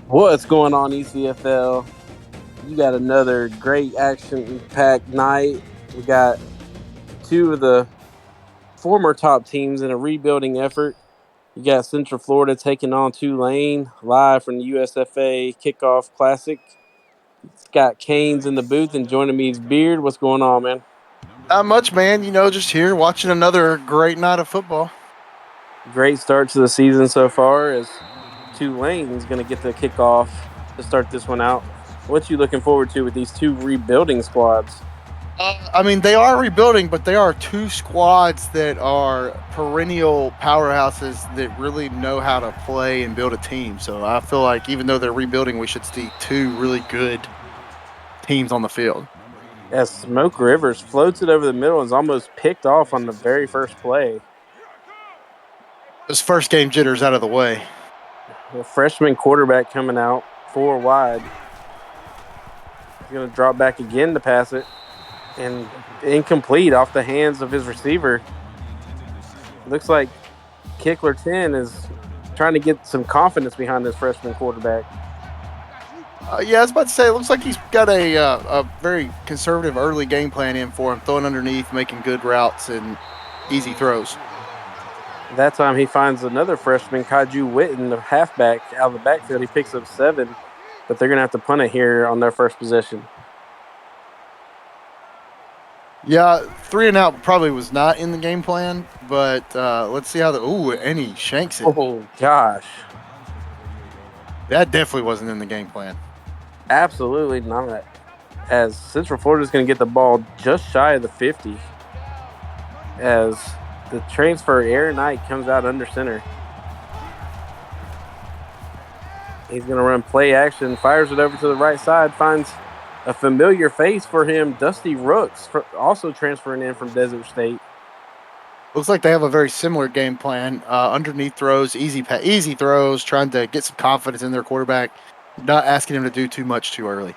What's going on, ECFL? You got another great action-packed night. We got two of the former top teams in a rebuilding effort. You got Central Florida taking on Tulane live from the USFA Kickoff Classic. It's got Canes in the booth, and joining me is Beard. What's going on, man? Not much, man. Just here watching another great night of football. Great start to the season so far as Tulane's going to get the kickoff to start this one out. What you looking forward to with these two rebuilding squads? They are rebuilding, but they are two squads that are perennial powerhouses that really know how to play and build a team. So I feel like even though they're rebuilding, we should see two really good teams on the field. As Smoke Rivers floats it over the middle and is almost picked off on the very first play. Those first game jitters out of the way. The freshman quarterback coming out 4 wide. He's going to drop back again to pass it. And incomplete off the hands of his receiver. Looks like Kickler 10 is trying to get some confidence behind this freshman quarterback. I was about to say, it looks like he's got a very conservative early game plan in for him, throwing underneath, making good routes and easy throws. That time he finds another freshman, Kaiju Witten, the halfback, out of the backfield. He picks up 7, but they're going to have to punt it here on their first possession. Yeah, 3 and out probably was not in the game plan, but let's see how and he shanks it. Oh, gosh. That definitely wasn't in the game plan. Absolutely not. As Central Florida is going to get the ball just shy of the 50. As the transfer, Aaron Knight, comes out under center. He's going to run play action, fires it over to the right side, finds a familiar face for him, Dusty Rooks, also transferring in from Desert State. Looks like they have a very similar game plan. Underneath throws, easy throws, trying to get some confidence in their quarterback, not asking him to do too much too early.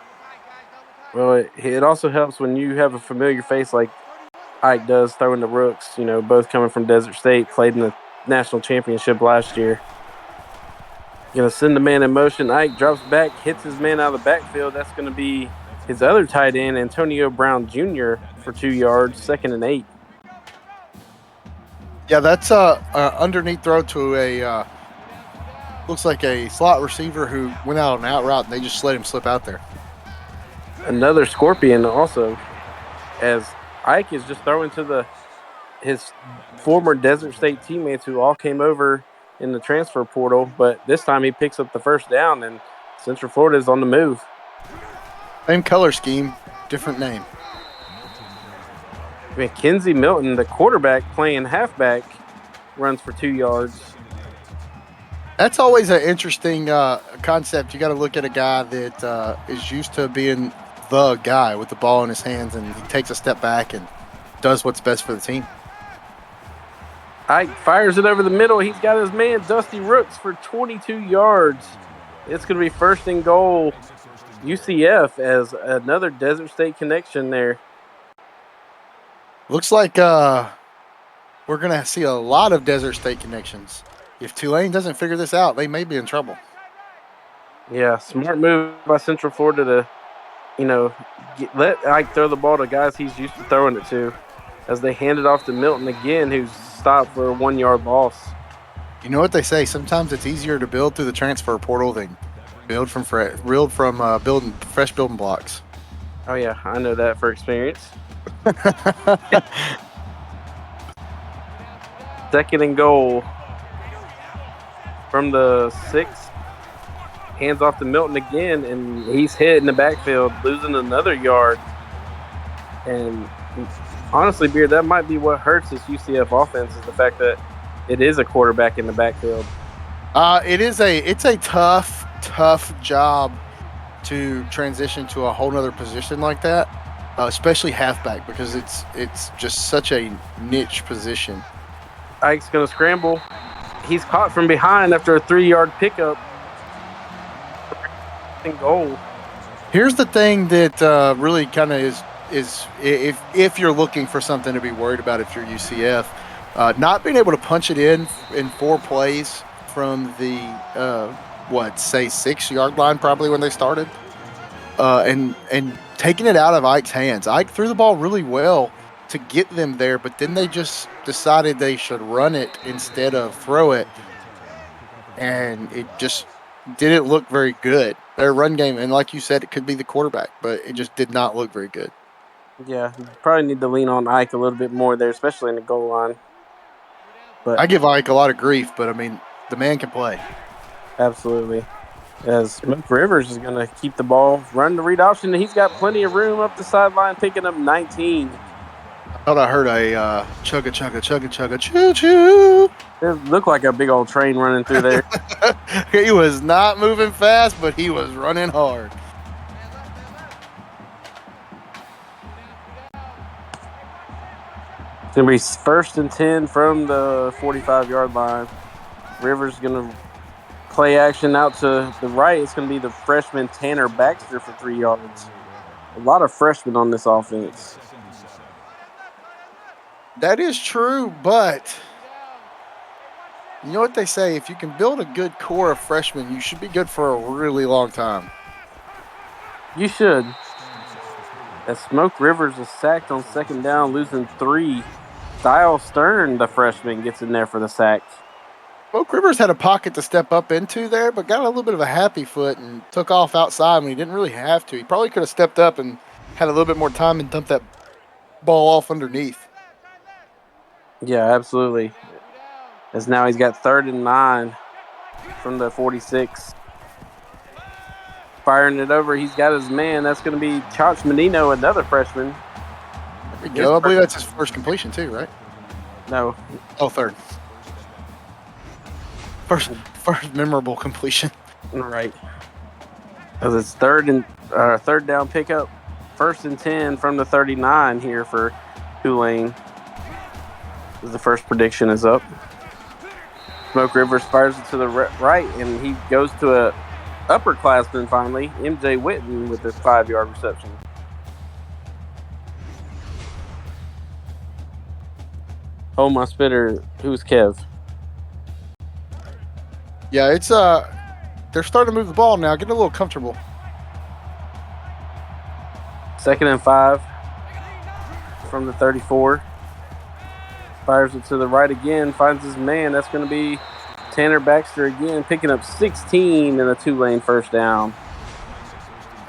Well, it also helps when you have a familiar face like Ike does throwing the Rooks, both coming from Desert State, played in the national championship last year. Going to send the man in motion. Ike drops back, hits his man out of the backfield. That's going to be his other tight end, Antonio Brown Jr., for 2 yards, 2nd and 8. Yeah, that's underneath throw to a looks like a slot receiver who went out on an out route, and they just let him slip out there. Another Scorpion also, as Ike is just throwing to his former Desert State teammates who all came over in the transfer portal, but this time he picks up the first down, and Central Florida is on the move. Same color scheme, different name. Mackenzie Milton, the quarterback playing halfback, runs for 2 yards. That's always an interesting concept. You got to look at a guy that is used to being the guy with the ball in his hands, and he takes a step back and does what's best for the team. Ike fires it over the middle. He's got his man, Dusty Rooks, for 22 yards. It's going to be 1st and goal, UCF, as another Desert State connection there. Looks like we're going to see a lot of Desert State connections. If Tulane doesn't figure this out, they may be in trouble. Yeah, smart move by Central Florida to, let Ike throw the ball to guys he's used to throwing it to, as they hand it off to Milton again, who's stopped for a 1-yard loss. You know what they say? Sometimes it's easier to build through the transfer portal than build from building fresh building blocks. Oh yeah, I know that for experience. 2nd and goal from the 6. Hands off to Milton again, and he's hit in the backfield, losing another yard. And honestly, Beard, that might be what hurts this UCF offense, is the fact that it is a quarterback in the backfield. It's a tough job to transition to a whole nother position like that, especially halfback, because it's just such a niche position. Ike's going to scramble. He's caught from behind after a 3-yard pickup. Goal. Here's the thing that really kind of is if you're looking for something to be worried about if you're UCF, not being able to punch it in 4 plays from the say 6-yard line probably when they started, and taking it out of Ike's hands. Ike threw the ball really well to get them there, but then they just decided they should run it instead of throw it, and it just didn't look very good. Their run game, and like you said, it could be the quarterback, but it just did not look very good. Yeah, probably need to lean on Ike a little bit more there, especially in the goal line. But I give Ike a lot of grief, but I mean, the man can play. absolutely. As Smoke Rivers is going to keep the ball, run the read option, and he's got plenty of room up the sideline, picking up 19. I thought I heard a chugga chugga chugga chugga choo choo. It looked like a big old train running through there. He was not moving fast, but he was running hard. It's going to be 1st and 10 from the 45-yard line. Rivers going to play action out to the right. It's going to be the freshman Tanner Baxter for 3 yards. A lot of freshmen on this offense. That is true, but you know what they say? If you can build a good core of freshmen, you should be good for a really long time. You should. As Smoke Rivers is sacked on 2nd down, losing 3. Dial Stern, the freshman, gets in there for the sack. Smoke Rivers had a pocket to step up into there, but got a little bit of a happy foot and took off outside when he didn't really have to. He probably could have stepped up and had a little bit more time and dumped that ball off underneath. Yeah, absolutely. As now he's got 3rd and 9 from the 46. Firing it over, he's got his man. That's going to be Chach Menino, another freshman. There we go. I believe that's his first completion too, right? No. Oh, third. First memorable completion. Right. As it's third down pickup. 1st and 10 from the 39 here for Tulane. The first prediction is up. Smoke Rivers fires it to the right, and he goes to a upperclassman finally, MJ Witten, with this 5-yard reception. Oh, my spitter. Who's Kev? Yeah, it's they're starting to move the ball now, getting a little comfortable. 2nd and 5 from the 34. Fires it to the right again, finds his man. That's going to be Tanner Baxter again, picking up 16 and a Tulane first down.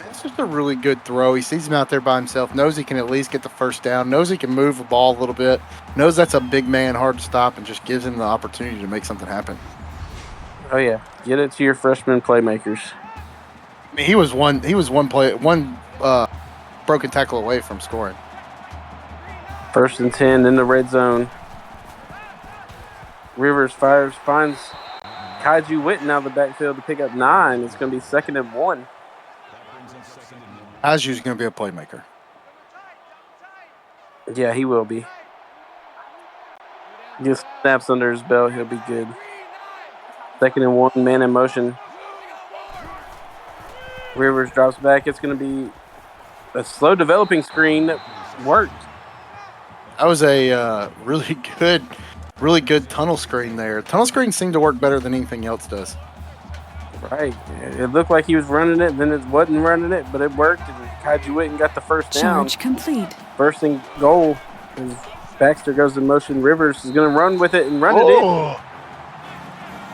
It's just a really good throw. He sees him out there by himself, knows he can at least get the first down, knows he can move the ball a little bit, knows that's a big man, hard to stop, and just gives him the opportunity to make something happen. Oh yeah, get it to your freshman playmakers. I mean, he was one broken tackle away from scoring. 1st and 10 in the red zone. Rivers finds Kaiju Witten out of the backfield to pick up 9. It's going to be 2nd and 1. Kaju's going to be a playmaker. Yeah, he will be. Just snaps under his belt, he'll be good. 2nd and 1, man in motion. Rivers drops back. It's going to be a slow developing screen that worked. That was a really good tunnel screen there. Tunnel screens seem to work better than anything else does. Right. It looked like he was running it, then it wasn't running it, but it worked, and Kaiju Witten got the first down. Charge complete. 1st and goal. As Baxter goes in motion, Rivers is going to run with it and run it in.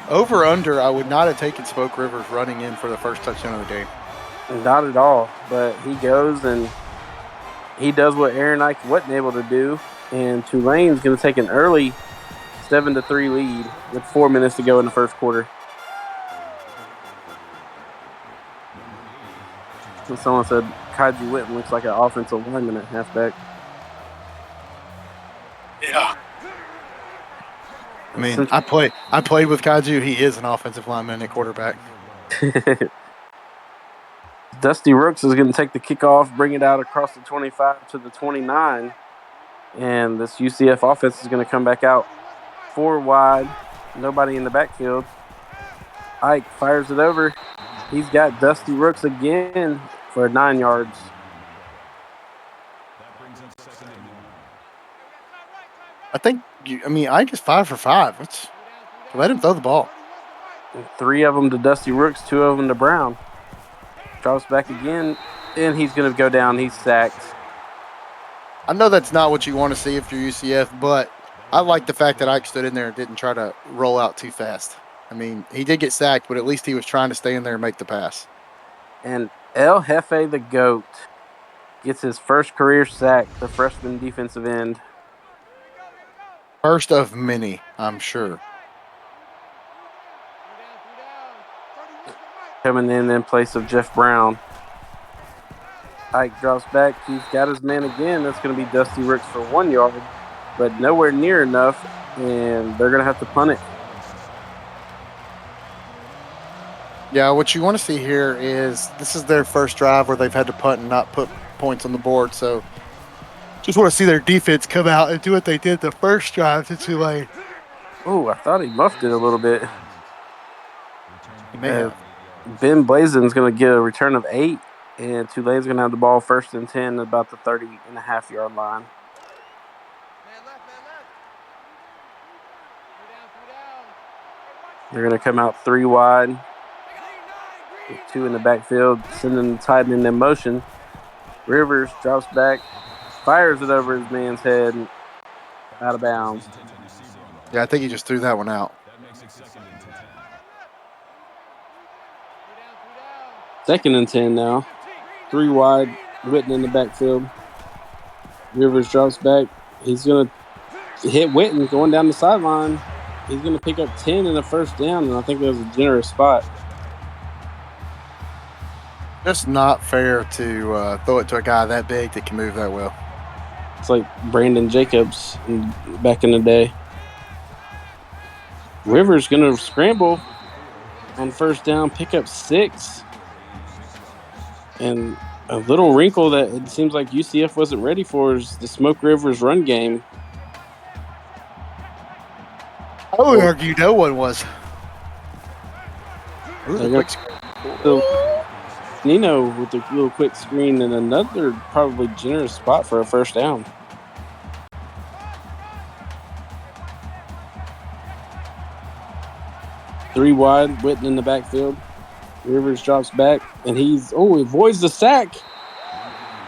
Over under, I would not have taken Smoke Rivers running in for the first touchdown of the game. Not at all, but he goes and he does what Aaron Ike wasn't able to do, and Tulane's going to take an early 7-3 lead with 4 minutes to go in the first quarter. And someone said Kaiju Witten looks like an offensive lineman at halfback. Yeah. I mean, I played with Kaiju. He is an offensive lineman at quarterback. Dusty Rooks is going to take the kickoff, bring it out across the 25 to the 29. And this UCF offense is going to come back out 4 wide. Nobody in the backfield. Ike fires it over. He's got Dusty Rooks again for 9 yards. Ike is 5 for 5. Let him throw the ball. 3 of them to Dusty Rooks, 2 of them to Brown. Drops back again, and he's going to go down. He's sacked. I know that's not what you want to see if you're UCF, but I like the fact that Ike stood in there and didn't try to roll out too fast. I mean, he did get sacked, but at least he was trying to stay in there and make the pass. And El Jefe the GOAT gets his first career sack, the freshman defensive end. First of many, I'm sure. Coming in place of Jeff Brown. Ike drops back. He's got his man again. That's going to be Dusty Ricks for 1 yard, but nowhere near enough, and they're going to have to punt it. Yeah, what you want to see here is this is their first drive where they've had to punt and not put points on the board. So just want to see their defense come out and do what they did the first drive to Tulane. Oh, I thought he muffed it a little bit. He may have. Ben Blazen's going to get a return of 8, and Tulane's going to have the ball 1st and 10 at about the 30.5-yard line. They're going to come out 3 wide. 2 in the backfield, sending the tight end in motion. Rivers drops back, fires it over his man's head, and out of bounds. Yeah, I think he just threw that one out. 2nd and 10 now. 3 wide, Witten in the backfield. Rivers drops back. He's going to hit Witten going down the sideline. He's going to pick up 10 and a first down, and I think that was a generous spot. Just not fair to throw it to a guy that big that can move that well. It's like Brandon Jacobs back in the day. Rivers going to scramble on first down, pick up 6. And a little wrinkle that it seems like UCF wasn't ready for is the Smoke Rivers run game. I would argue no one was. Nino with a little quick screen and another probably generous spot for a first down. Three wide, Witten in the backfield. Rivers drops back, and he avoids the sack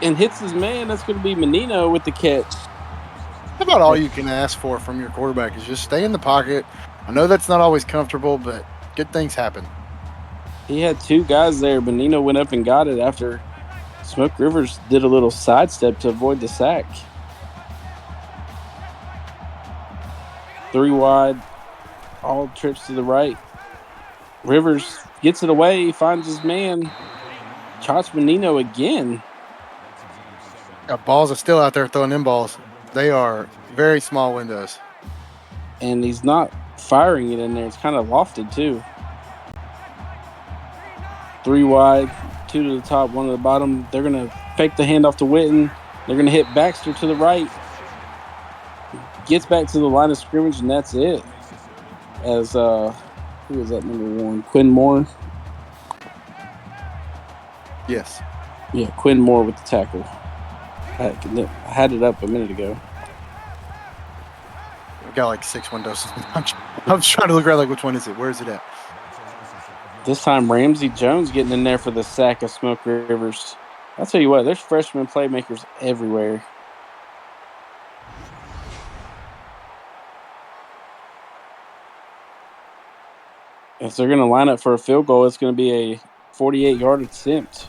and hits his man. That's going to be Menino with the catch. How about all you can ask for from your quarterback is just stay in the pocket. I know that's not always comfortable, but good things happen. He had 2 guys there. Menino went up and got it after Smoke Rivers did a little sidestep to avoid the sack. 3 wide, all trips to the right. Rivers gets it away, finds his man. Shots Menino again. Balls are still out there throwing in balls. They are very small windows. And he's not firing it in there. It's kind of lofted, too. 3 wide, 2 to the top, 1 to the bottom. They're going to fake the handoff to Witten. They're going to hit Baxter to the right. Gets back to the line of scrimmage, and that's it. As, who was that number 1? Quinn Moore? Yes. Yeah, Quinn Moore with the tackle. I had it up a minute ago. We've got like 6 windows. I'm just trying to look around like, which one is it? Where is it at? This time, Ramsey Jones getting in there for the sack of Smoke Rivers. I'll tell you what, there's freshman playmakers everywhere. If they're going to line up for a field goal, it's going to be a 48-yard attempt.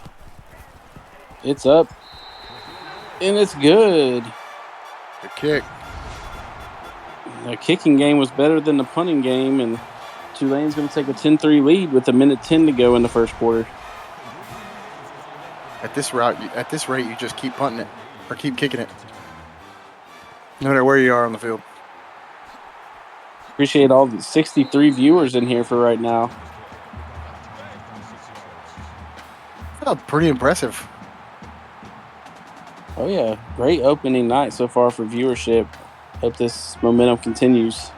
It's up, and it's good. The kick. The kicking game was better than the punting game, and Tulane's going to take a 10-3 lead with 1:10 to go in the first quarter. At this rate, you just keep punting it or keep kicking it, no matter where you are on the field. Appreciate all the 63 viewers in here for right now. Oh, pretty impressive. Oh, yeah. Great opening night so far for viewership. Hope this momentum continues.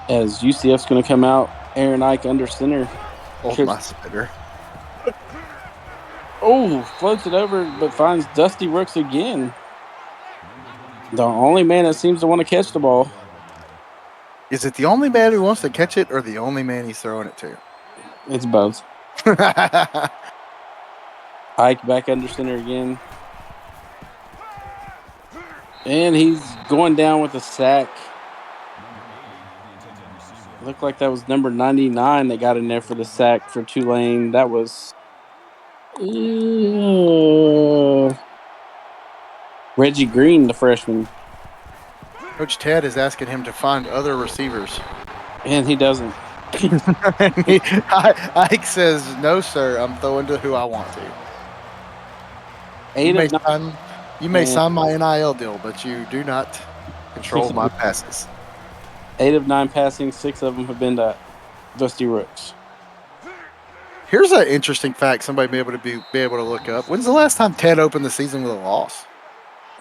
As UCF's going to come out, Aaron Ike under center. My spitter. Floats it over, but finds Dusty Rooks again. The only man that seems to want to catch the ball. Is it the only man who wants to catch it or the only man he's throwing it to? It's both. Ike back under center again. And he's going down with a sack. Looked like that was number 99 that got in there for the sack for Tulane. That was Reggie Green, the freshman. Coach Ted is asking him to find other receivers. And he doesn't. Ike says, "No, sir. I'm throwing to who I want to." You may sign my NIL deal, but you do not control my passes. 8 of 9 passing, 6 of them have been to Dusty Rooks. Here's an interesting fact somebody may be able to look up. When's the last time Ted opened the season with a loss?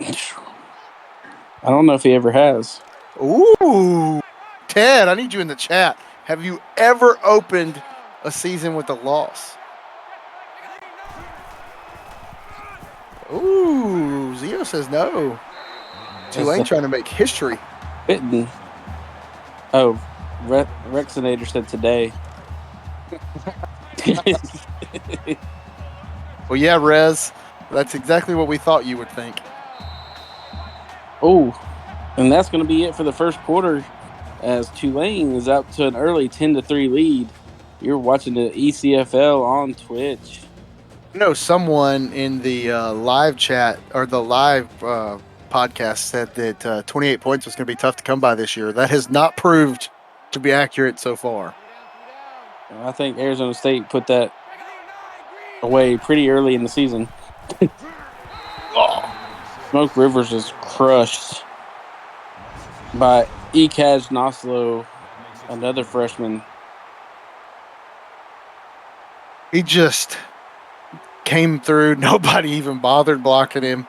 I don't know if he ever has. Ooh, Ted, I need you in the chat. Have you ever opened a season with a loss? Ooh, Zio says no. Tulane trying to make history. Fitting. Oh, Rexinator said today. Well, yeah, Rez. That's exactly what we thought you would think. Oh, and that's going to be it for the first quarter as Tulane is out to an early 10-3 lead. You're watching the ECFL on Twitch. No, someone in the live chat or the live podcast said that 28 points was going to be tough to come by this year. That has not proved to be accurate so far. I think Arizona State put that away pretty early in the season. Smoke Rivers is crushed by Ekaj Noslo, another freshman. He just came through. Nobody even bothered blocking him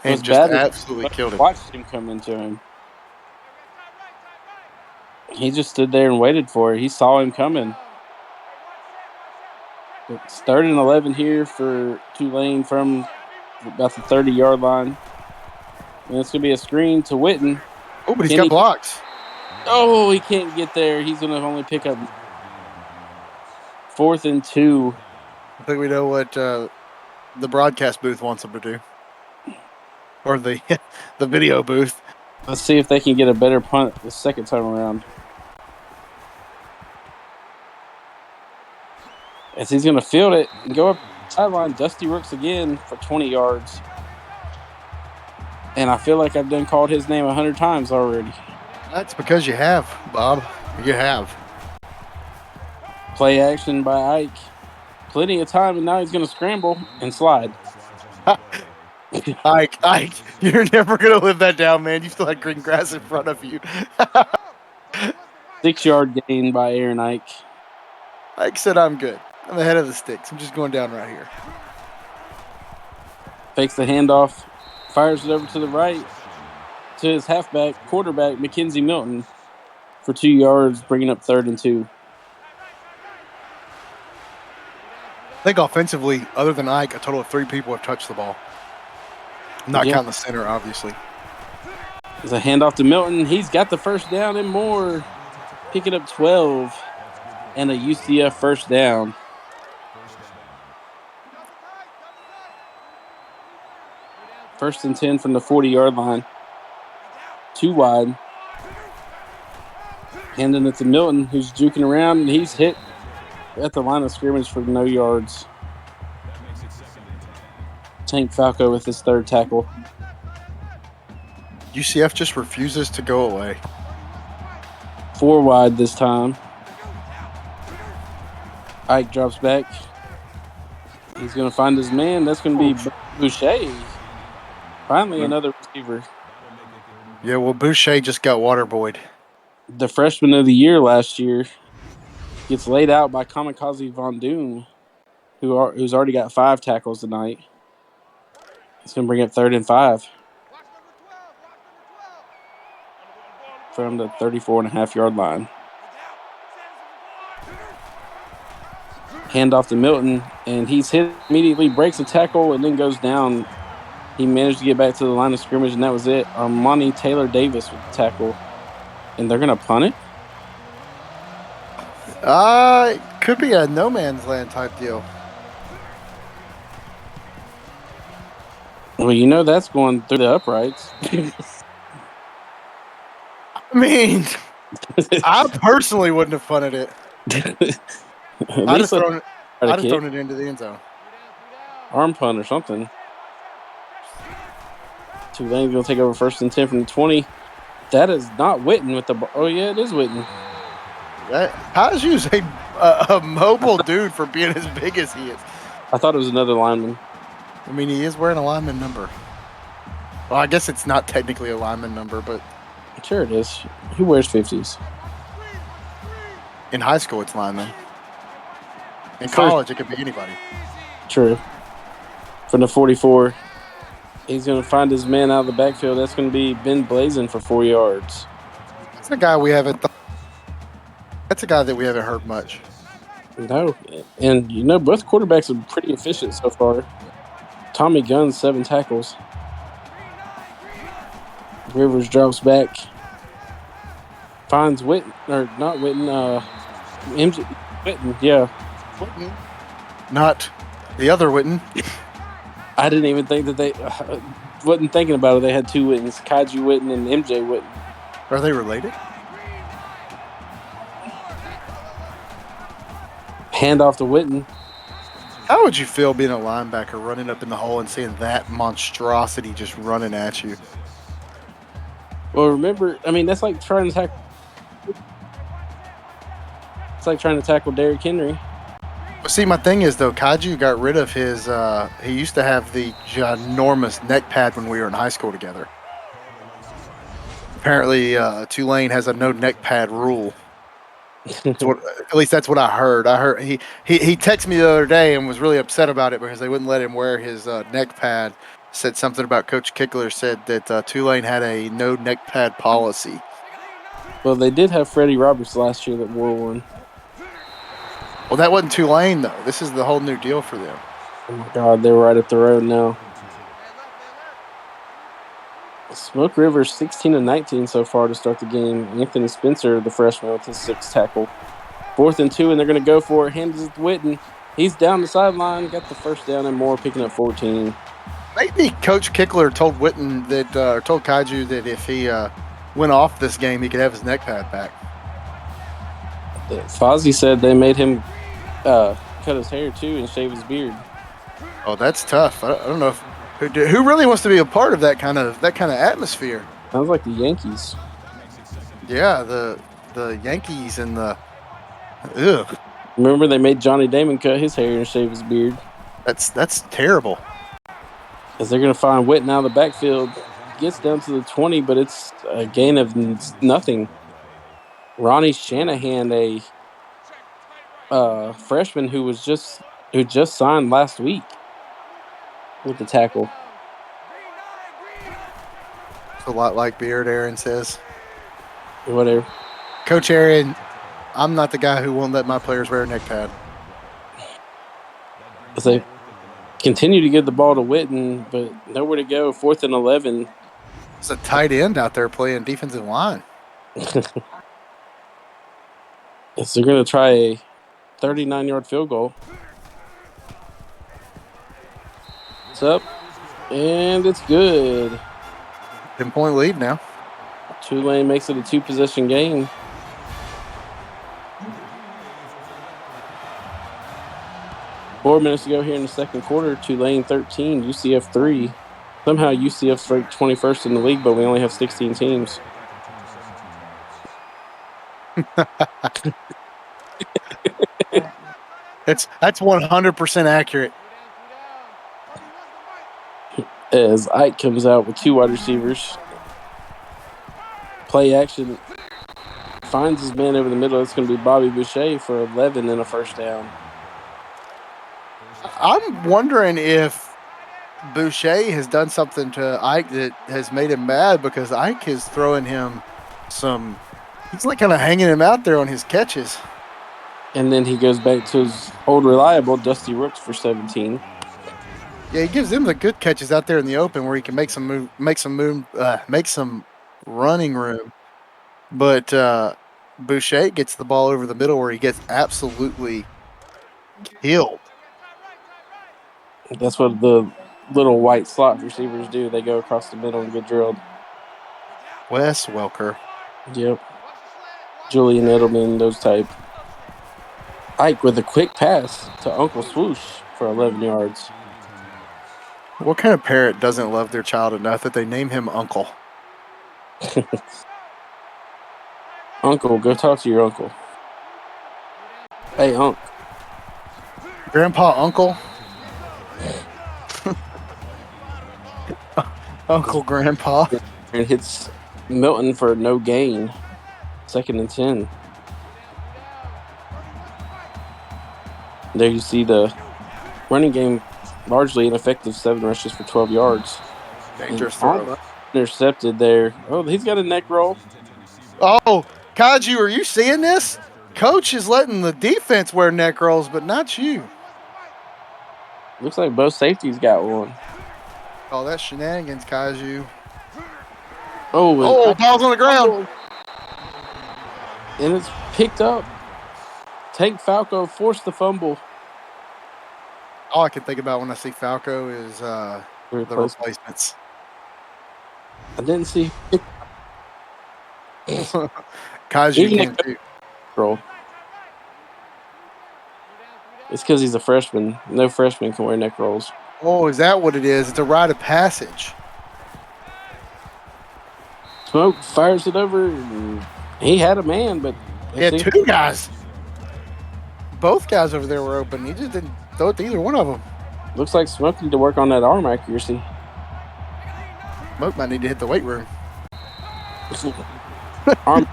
and just absolutely killed him. Watched him come into him. He just stood there and waited for it. He saw him coming. It's 3rd and 11 here for Tulane from about the 30-yard line. And it's going to be a screen to Witten. Oh, but he's got blocks. Oh, he can't get there. He's going to only pick up 4th and 2. I think we know what the broadcast booth wants him to do. Or the video booth. Let's see if they can get a better punt the second time around. As he's going to field it and go up sideline, Dusty Rooks again for 20 yards. And I feel like I've done called his name 100 times already. That's because you have, Bob. You have. Play action by Ike. Plenty of time, and now he's going to scramble and slide. Ike, you're never going to live that down, man. You still have green grass in front of you. 6-yard gain by Aaron Ike. Ike said, I'm good. I'm ahead of the sticks. I'm just going down right here. Fakes the handoff. Fires it over to the right to his quarterback, Mackenzie Milton, for 2 yards, bringing up 3rd and 2. I think offensively, other than Ike, a total of 3 people have touched the ball. Not counting the center, obviously. There's a handoff to Milton. He's got the first down and more. Picking up 12 and a UCF first down. First and 10 from the 40-yard line. 2 wide. Handing it to Milton, who's juking around, and he's hit at the line of scrimmage for no yards. Tank Falco with his 3rd tackle. UCF just refuses to go away. 4 wide this time. Ike drops back. He's going to find his man. That's going to be Boucher. Finally, another receiver. Yeah, well, Boucher just got waterboyed. The freshman of the year last year gets laid out by Kamikaze Von Doom, who's already got 5 tackles tonight. It's going to bring up 3rd and 5 from the 34.5-yard line. Handoff to Milton, and he's hit immediately, breaks a tackle, and then goes down. He managed to get back to the line of scrimmage, and that was it. Armani Taylor Davis with the tackle. And they're going to punt it? It could be a no man's land type deal. Well, you know that's going through the uprights. I mean, I personally wouldn't have punted it. At least let try to I'd have kick, thrown it into the end zone. arm punt or something. Tulane's going to take over 1st and 10 from the 20. That is not Witten with the ball. Oh, yeah, it is Witten. How's you a mobile dude for being as big as he is? I thought it was another lineman. I mean, he is wearing a lineman number. Well, I guess it's not technically a lineman number, but Sure it is. Who wears 50s? in high school, it's lineman. In college, it could be anybody. True. From the 44, he's going to find his man out of the backfield. That's going to be Ben Blazin for 4 yards. That's a guy we haven't. That's a guy that we haven't heard much. No, and you know both quarterbacks are pretty efficient so far. Tommy Gunn 7 tackles. Rivers drops back, finds Witten, or not Witten, MJ Witten, yeah. Witten. Not the other Witten. I didn't even think that they wasn't thinking about it. They had 2 Wittens, Kaiju Witten and MJ Witten. Are they related? Hand off to Witten. How would you feel being a linebacker running up in the hole and seeing that monstrosity just running at you? Well, remember, I mean, that's like trying to tackle. It's like trying to tackle Derrick Henry. Well, see, my thing is though, Kaiju got rid of his. He used to have the ginormous neck pad when we were in high school together. Apparently, Tulane has a no neck pad rule. At least that's what I heard. I heard he texted me the other day and was really upset about it because they wouldn't let him wear his neck pad. Said something about Coach Kickler said that Tulane had a no neck pad policy. Well, they did have Freddie Roberts last year that wore one. Well, that wasn't Tulane though. This is the whole new deal for them. Oh my God, they're right up the road now. Smoke Rivers 16 and 19 so far to start the game. Anthony Spencer, the freshman, with his 6th tackle. 4th and 2, and they're going to go for it. Hands it to Witten. He's down the sideline, got the first down and more, picking up 14. Maybe Coach Kickler told Witten that, or told Kaiju that if he went off this game, he could have his neck pad back. Fozzie said they made him cut his hair too and shave his beard. Oh, that's tough. I don't know if who really wants to be a part of that kind of atmosphere. Sounds like the Yankees. Yeah, the Yankees and the ugh. Remember they made Johnny Damon cut his hair and shave his beard. That's terrible. As they're going to find Witten out of the backfield, gets down to the 20, but it's a gain of nothing. Ronnie Shanahan, a freshman who just signed last week, with the tackle. It's a lot like Beard, Aaron says. Whatever. Coach Aaron, I'm not the guy who won't let my players wear a neck pad. As they continue to get the ball to Witten, but nowhere to go. 4th and 11. It's a tight end out there playing defensive line. So they're going to try a 39-yard field goal. It's up, and it's good. 10-point lead now. Tulane makes it a 2-possession game. Four minutes to go here in the second quarter. Tulane 13, UCF 3. Somehow UCF's ranked 21st in the league, but we only have 16 teams. That's 100% accurate. As Ike comes out with 2 wide receivers. Play action. Finds his man over the middle. It's going to be Bobby Boucher for 11 and a first down. I'm wondering if Boucher has done something to Ike that has made him mad, because Ike is throwing him he's like kind of hanging him out there on his catches. And then he goes back to his old reliable Dusty Rooks for 17. Yeah, he gives him the good catches out there in the open where he can make some running room. But Boucher gets the ball over the middle where he gets absolutely killed. That's what the little white slot receivers do. They go across the middle and get drilled. Wes Welker. Yep. Julian Edelman, those type. Ike with a quick pass to Uncle Swoosh for 11 yards. What kind of parent doesn't love their child enough that they name him Uncle? Uncle, go talk to your uncle. Hey, Unc. Grandpa Uncle? Uncle Grandpa? And hits Milton for no gain. 2nd and 10. There you see the running game largely ineffective. 7 rushes for 12 yards. Dangerous throw. Intercepted there. Oh, he's got a neck roll. Oh, Kaiju, are you seeing this? Coach is letting the defense wear neck rolls, but not you. Looks like both safeties got one. Oh, that's shenanigans, Kaiju. Oh, ball's on the ground. And it's picked up. Tank Falco forced the fumble. All I can think about when I see Falco is the replacements. I didn't see. Kaiju came too. Roll. It's because he's a freshman. No freshman can wear neck rolls. Oh, is that what it is? It's a rite of passage. Smoke fires it over. He had a man, but he had two guys. Both guys over there were open. He just didn't throw it to either one of them. Looks like Smoke need to work on that arm accuracy. Smoke might need to hit the weight room. Oh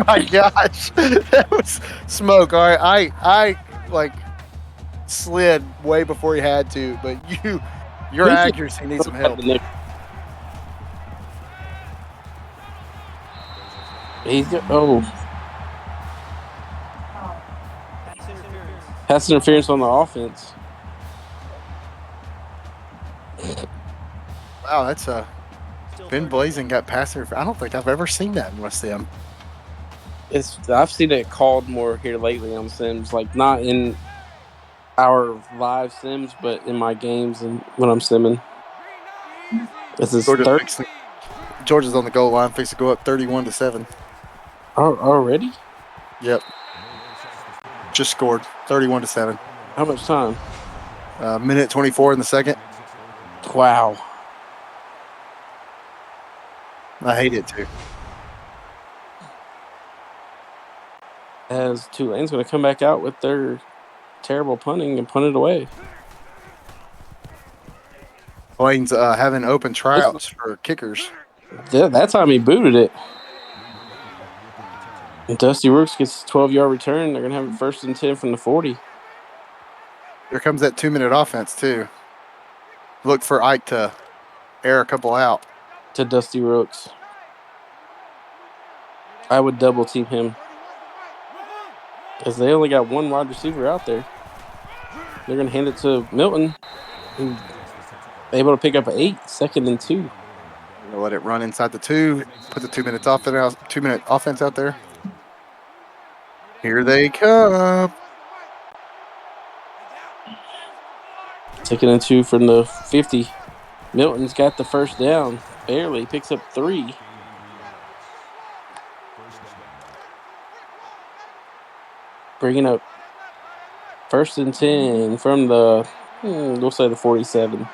my gosh, that was Smoke. All right, I like slid way before he had to, but your accuracy needs some help. He's pass interference on the offense. Wow, that's Ben Blazing got pass interference. I don't think I've ever seen that in West Sim. I've seen it called more here lately on Sims, like not in our live Sims, but in my games and when I'm simming. This is Georgia's on the goal line, fixing to go up 31-7. Already? Yep. Just scored 31-7. How much time? Minute 24 in the second. Wow. I hate it too. As Tulane's going to come back out with their terrible punting and punt it away. Tulane's having open tryouts for kickers. That time he booted it. And Dusty Rooks gets a 12-yard return. They're going to have it 1st and 10 from the 40. Here comes that 2-minute offense, too. Look for Ike to air a couple out. To Dusty Rooks. I would double team him. Because they only got one wide receiver out there. They're going to hand it to Milton, who's able to pick up an 8, 2nd and 2. They'll let it run inside the 2. Put the 2-minute offense out there. Here they come. 2nd and 2 from the 50. Milton's got the first down. Barely picks up 3. Bringing up 1st and 10 from the, we'll say the 47.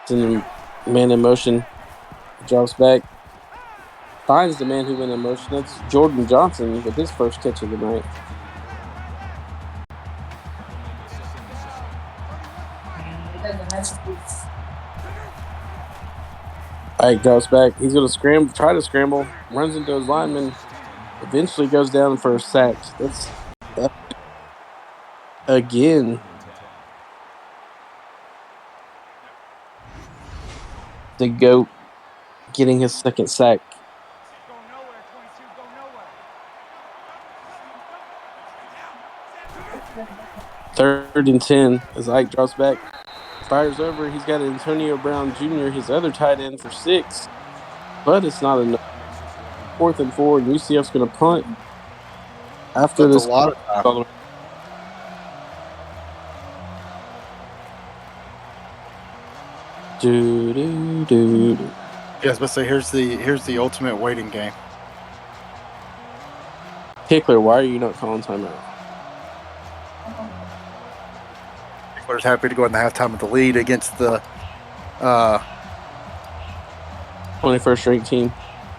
It's in man in motion. Drops back. Finds the man who went in motion. That's Jordan Johnson with his first catch of the night. Ike drops back. He's going to try to scramble. Runs into his lineman. Eventually goes down for a sack. That's again. The GOAT getting his 2nd sack. Third and 10 as Ike drops back. Fires over. He's got Antonio Brown Jr., his other tight end, for 6. But it's not enough. 4th and 4, and UCF's going to punt after That's a this. lot of time. Do, do, do, do. Yes, but say here's the ultimate waiting game. Pickler, why are you not calling timeout? Pickler's happy to go in the halftime with the lead against the 21st ranked team.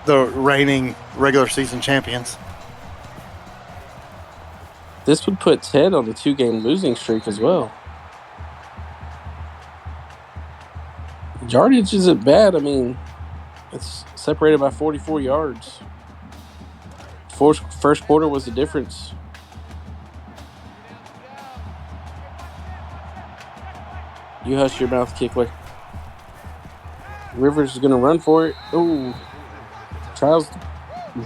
the reigning regular season champions. This would put Ted on the 2-game losing streak as well. Yardage isn't bad. I mean, it's separated by 44 yards. First quarter was the difference. You hush your mouth, Kickler. Rivers is going to run for it. Ooh. Tries to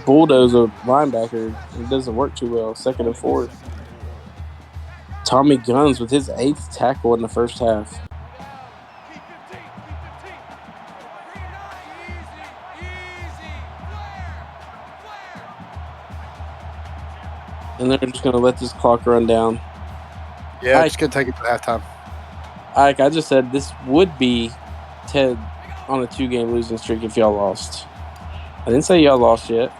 bulldoze a linebacker. It doesn't work too well. 2nd and 4. Tommy Guns with his 8th tackle in the first half. And they're just going to let this clock run down. Yeah, just going to take it to halftime. Ike, I just said this would be Ted on a 2-game losing streak if y'all lost. I didn't say y'all lost yet.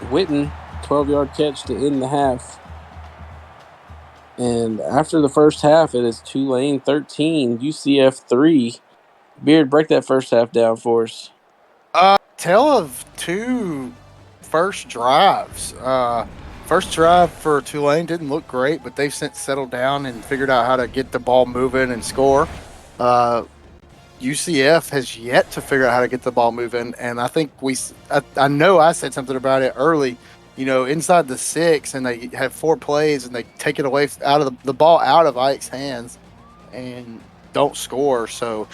Witten, 12-yard catch to end the half. And after the first half, it is Tulane 13, UCF 3. Beard, break that first half down for us. Tale of two first drives. First drive for Tulane didn't look great, but they've since settled down and figured out how to get the ball moving and score. UCF has yet to figure out how to get the ball moving, and I think I know I said something about it early. You know, inside the 6, and they have 4 plays, and they take it away out of the ball out of Ike's hands, and don't score. So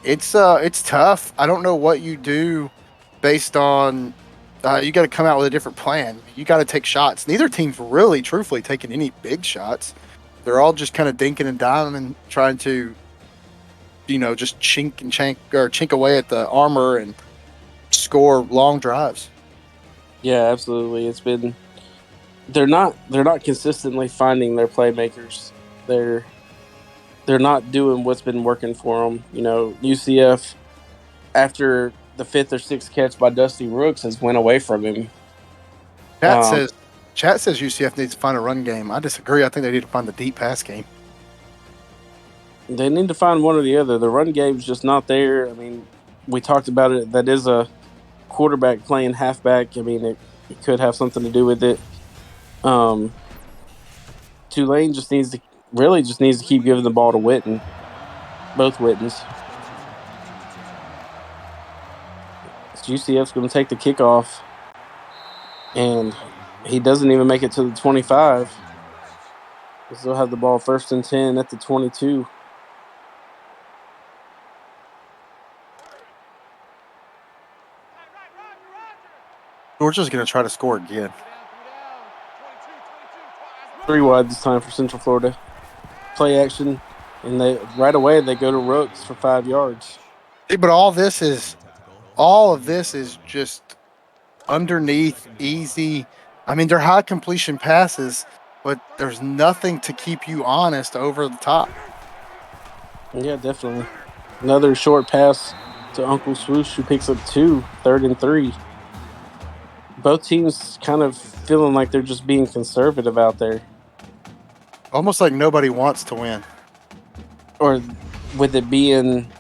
it's tough. I don't know what you do based on. You got to come out with a different plan. You got to take shots. Neither team's really, truthfully, taking any big shots. They're all just kind of dinking and diming and trying to, just chink away at the armor and score long drives. Yeah, absolutely. It's been they're not consistently finding their playmakers. They're not doing what's been working for them. UCF after the 5th or 6th catch by Dusty Rooks has went away from him. Chat says UCF needs to find a run game. I disagree. I think they need to find the deep pass game. They need to find one or the other. The run game's just not there. I mean, we talked about it. That is a quarterback playing halfback. I mean, it could have something to do with it. Tulane just needs to keep giving the ball to Witten. Both Wittens. UCF's going to take the kickoff, and he doesn't even make it to the 25. They still have the ball 1st and 10 at the 22. Georgia's going to try to score again. 3 wide this time for Central Florida. Play action, and right away they go to Rooks for 5 yards. But all of this is just underneath, easy. I mean, they're high completion passes, but there's nothing to keep you honest over the top. Yeah, definitely. Another short pass to Uncle Swoosh, who picks up 2, 3rd and 3. Both teams kind of feeling like they're just being conservative out there. Almost like nobody wants to win. Or with it being,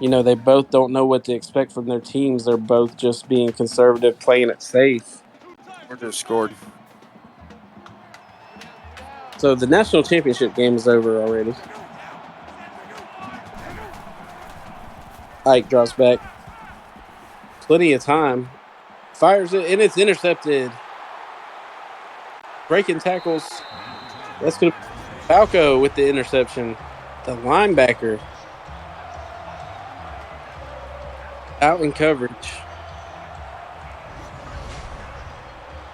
they both don't know what to expect from their teams. They're both just being conservative, playing it safe. We're just scored. So the national championship game is over already. Ike drops back. Plenty of time. Fires it, and it's intercepted. Breaking tackles. That's going to Falco with the interception. The linebacker out in coverage.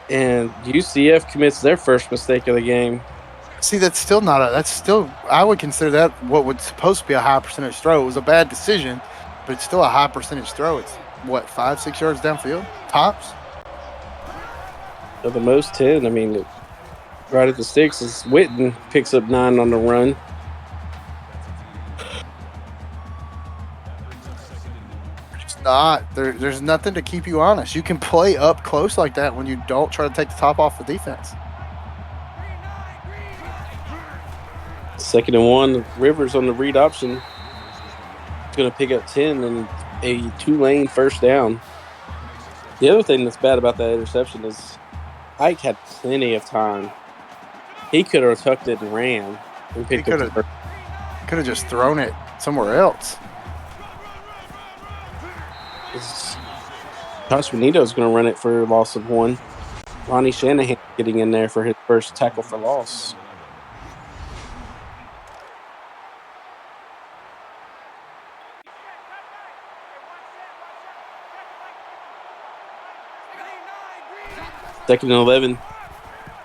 And UCF commits their first mistake of the game. See, that's still not a. That's still. I would consider that what would supposed to be a high percentage throw. It was a bad decision, but it's still a high percentage throw. It's what 5-6 yards downfield tops. At the most 10. I mean, right at the sticks is Witten picks up 9 on the run. It's not. There's nothing to keep you honest. You can play up close like that when you don't try to take the top off the defense. 2nd and 1. Rivers on the read option. Going to pick up 10 and a Tulane first down. The other thing that's bad about that interception is Ike had plenty of time. He could have tucked it and ran and He picked up the first. could have just thrown it somewhere else. Josh Benito's going to run it for a loss of 1. Ronnie Shanahan getting in there for his first tackle for loss. Second and 11.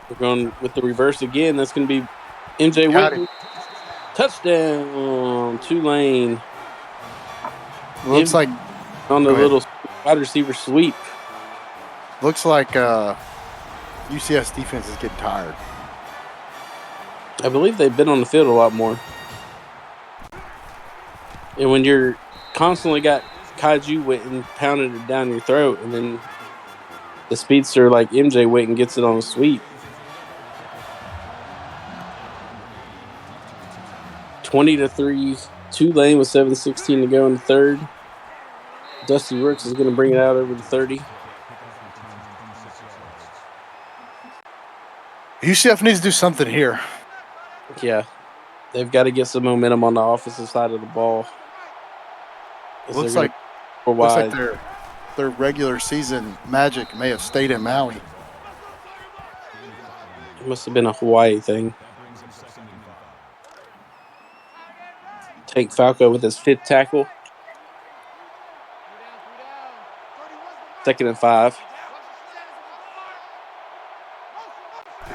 We're going with the reverse again. That's going to be MJ Witten. Touchdown, Tulane. Looks like on the little wide receiver sweep. Looks like UCF's defense is getting tired. I believe they've been on the field a lot more. And when you're constantly got Kaiju Witten pounding it down your throat, and then the speedster like MJ Witten gets it on a sweep. 20-3. Tulane with 7:16 to go in the third. Dusty Rooks is going to bring it out over the 30. UCF needs to do something here. Yeah. They've got to get some momentum on the offensive side of the ball. Looks like their regular season magic may have stayed in Maui. It must have been a Hawaii thing. Tank Falco with his 5th tackle. 2nd and 5.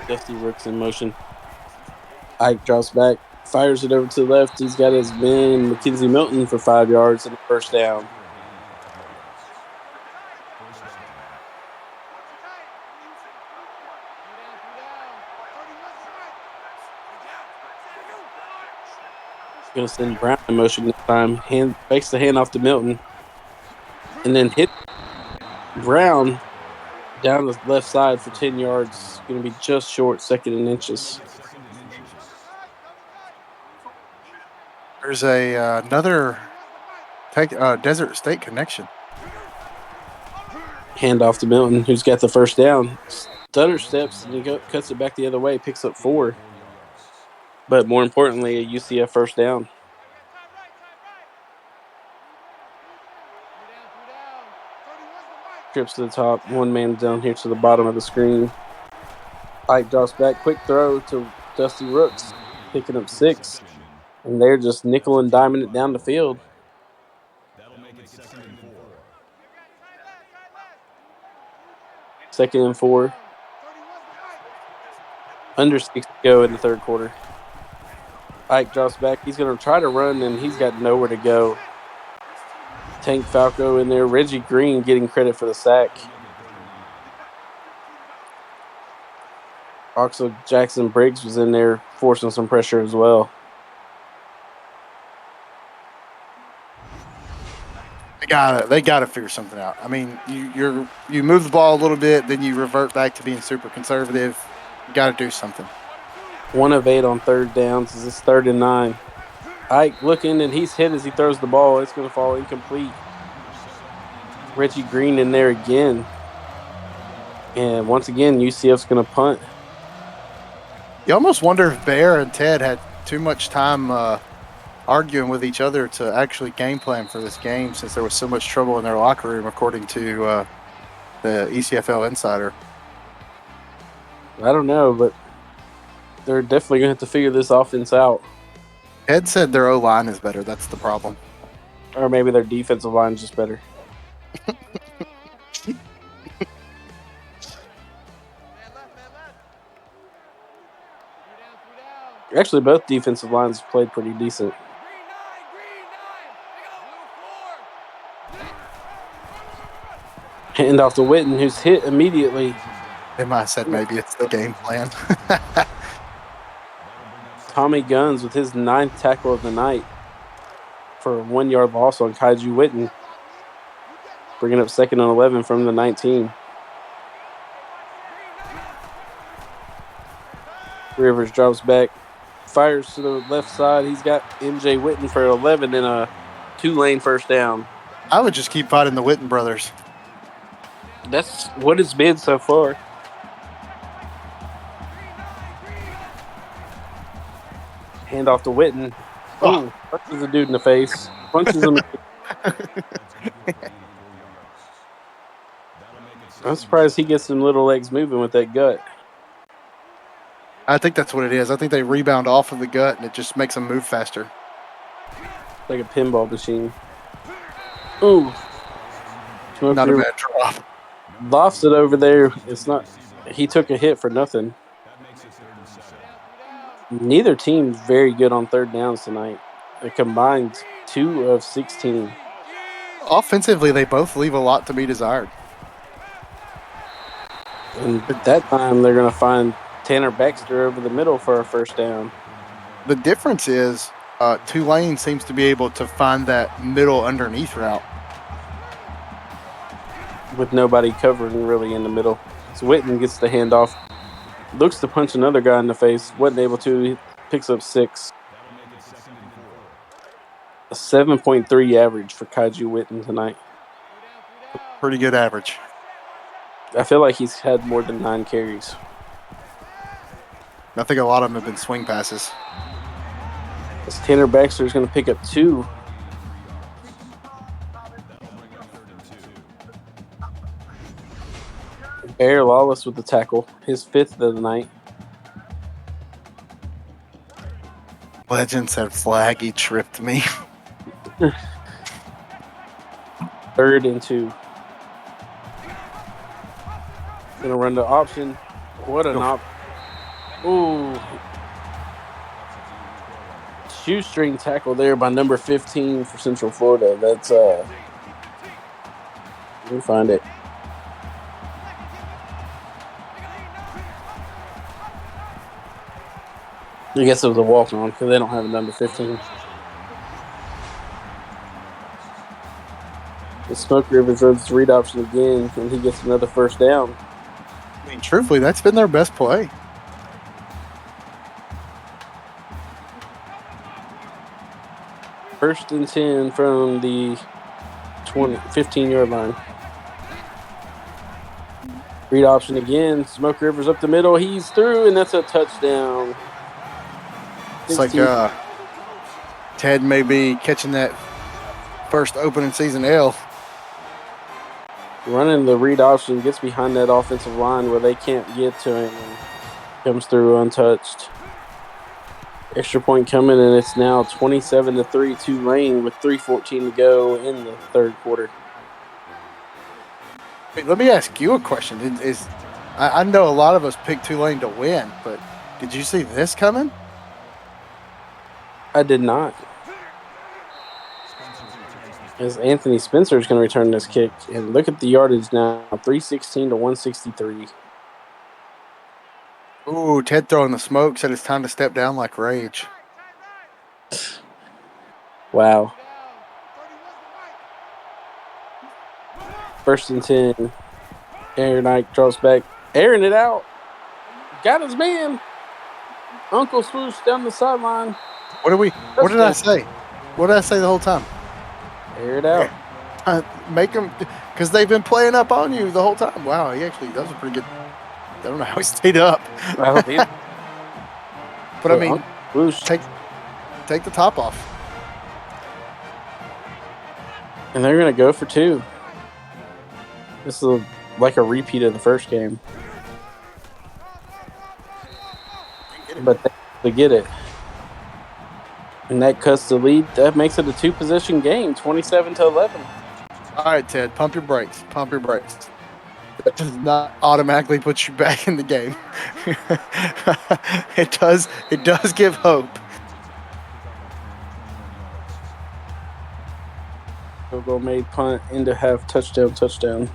Dusty Rooks in motion. Ike drops back, fires it over to the left. He's got his man, Mackenzie Milton, for 5 yards and a first down. Going to send Brown in motion this time. Fakes the handoff to Milton. And then hit Brown down the left side for 10 yards. Going to be just short, 2nd and inches. There's another Desert State connection. Handoff to Milton, who's got the first down. Stutter steps and he cuts it back the other way, picks up 4. But more importantly, a UCF first down. Trips to the top, one man down here to the bottom of the screen. Ike drops back, quick throw to Dusty Rooks, picking up 6. And they're just nickel and diming it down the field. Second and 4. Under 6 to go in the third quarter. Ike drops back. He's going to try to run, and he's got nowhere to go. Tank Falco in there. Reggie Green getting credit for the sack. Also, Jackson Briggs was in there forcing some pressure as well. They gotta figure something out. I mean, you move the ball a little bit, then you revert back to being super conservative. You got to do something. 1 of 8 on third downs. This is 3rd and 9. Ike looking, and he's hit as he throws the ball. It's going to fall incomplete. Reggie Green in there again. And once again, UCF's going to punt. You almost wonder if Bear and Ted had too much time arguing with each other to actually game plan for this game, since there was so much trouble in their locker room, according to the ECFL insider. I don't know, but they're definitely going to have to figure this offense out. Ed said their O-line is better. That's the problem. Or maybe their defensive line is just better. Actually, both defensive lines played pretty decent. Hand off to Witten, who's hit immediately. They might have said maybe it's the game plan. Tommy Guns with his 9th tackle of the night for a 1-yard loss on Kaiju Witten, bringing up 2nd and 11 from the 19. Rivers drops back, fires to the left side. He's got MJ Witten for 11 and a Tulane first down. I would just keep fighting the Witten brothers. That's what it's been so far. Hand off to Witten. Oh, punches a dude in the face. Punches him. I'm surprised he gets some little legs moving with that gut. I think that's what it is. I think they rebound off of the gut, and it just makes them move faster. Like a pinball machine. Ooh. Not a bad drop. Lofts it over there. It's not. He took a hit for nothing. Neither team's very good on third downs tonight. They combined 2 of 16. Offensively, they both leave a lot to be desired. And at that time, they're going to find Tanner Baxter over the middle for a first down. The difference is Tulane seems to be able to find that middle underneath route. With nobody covering really in the middle. So Witten gets the handoff. Looks to punch another guy in the face. Wasn't able to. He picks up 6. A 7.3 average for Kaiju Witten tonight. Pretty good average. I feel like he's had more than 9 carries. I think a lot of them have been swing passes. As Tanner Baxter is going to pick up 2. Bear Lawless with the tackle, his 5th of the night. Legend said flag, he tripped me. 3rd and 2. Gonna run the option. What an option. Ooh. Shoestring tackle there by number 15 for Central Florida. That's let me find it. I guess it was a walk-on because they don't have a number 15. The Smoke Rivers runs the read option again, and he gets another first down. I mean, truthfully, that's been their best play. First and 10 from the 15-yard line. Read option again. Smoke Rivers up the middle. He's through, and that's a touchdown. It's like Ted may be catching that first opening season L. Running the read option, gets behind that offensive line where they can't get to him and comes through untouched. Extra point coming, and it's now 27-3 Tulane with 3:14 to go in the third quarter. Hey, let me ask you a question. I know a lot of us picked Tulane to win, but did you see this coming? I did not. As Anthony Spencer is going to return this kick, and look at the yardage now, 316 to 163. Ooh, Ted throwing the smoke said it's time to step down like Rage. Wow. First and 10. Aaron Ike draws back, airing it out. Got his man. Uncle swoosh down the sideline. What did I say? What did I say the whole time? Air it out. Make them, because they've been playing up on you the whole time. Wow, he actually does a pretty good. I don't know how he stayed up. I hope he. But I mean, take the top off. And they're going to go for 2. This is like a repeat of the first game. But they get it. And that cuts the lead. That makes it a 2-possession game, 27-11. All right, Ted, pump your brakes. Pump your brakes. That does not automatically put you back in the game. It does. It does give hope. Field goal made, punt, into half, touchdown.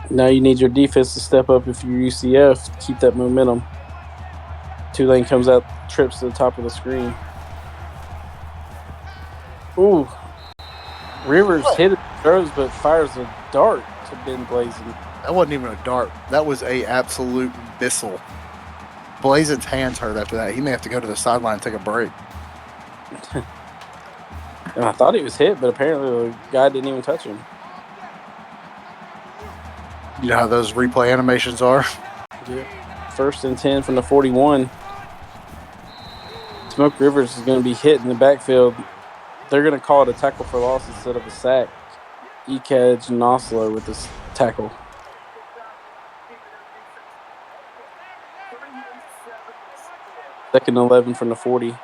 Now you need your defense to step up if you're UCF to keep that momentum. Tulane comes out, trips to the top of the screen. Ooh. Rivers hit it, throws, but fires a dart to Ben Blazin. That wasn't even a dart. That was a absolute missile. Blazin's hands hurt after that. He may have to go to the sideline and take a break. And I thought he was hit, but apparently the guy didn't even touch him. You know how those replay animations are? Yeah. 1st and 10 from the 41. Smoke Rivers is going to be hit in the backfield. They're going to call it a tackle for loss instead of a sack. Ekaj Noslo with this tackle. Second and 11 from the 40.